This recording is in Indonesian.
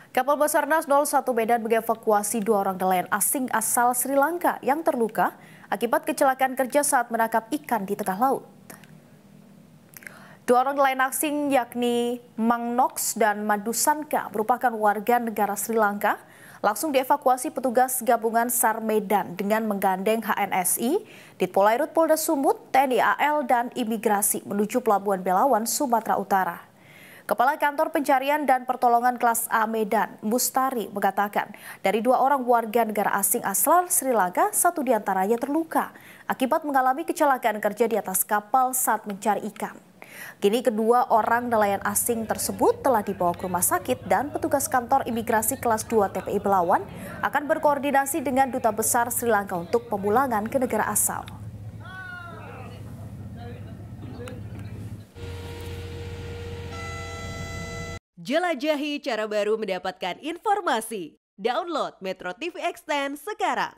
Kapal Basarnas 01 Medan mengevakuasi 2 orang nelayan asing asal Sri Lanka yang terluka akibat kecelakaan kerja saat menangkap ikan di tengah laut. 2 orang nelayan asing yakni Mang Nox dan Madusanka merupakan warga negara Sri Lanka langsung dievakuasi petugas gabungan SAR Medan dengan menggandeng HNSI, Ditpolairut Polda Sumut, TNI AL, dan Imigrasi menuju Pelabuhan Belawan, Sumatera Utara. Kepala Kantor Pencarian dan Pertolongan Kelas A Medan, Mustari, mengatakan dari 2 orang warga negara asing asal Sri Lanka, 1 diantaranya terluka akibat mengalami kecelakaan kerja di atas kapal saat mencari ikan. Kini kedua orang nelayan asing tersebut telah dibawa ke rumah sakit dan petugas kantor imigrasi kelas 2 TPI Belawan akan berkoordinasi dengan Duta Besar Sri Lanka untuk pemulangan ke negara asal. Jelajahi cara baru mendapatkan informasi. Download Metro TV Extend sekarang.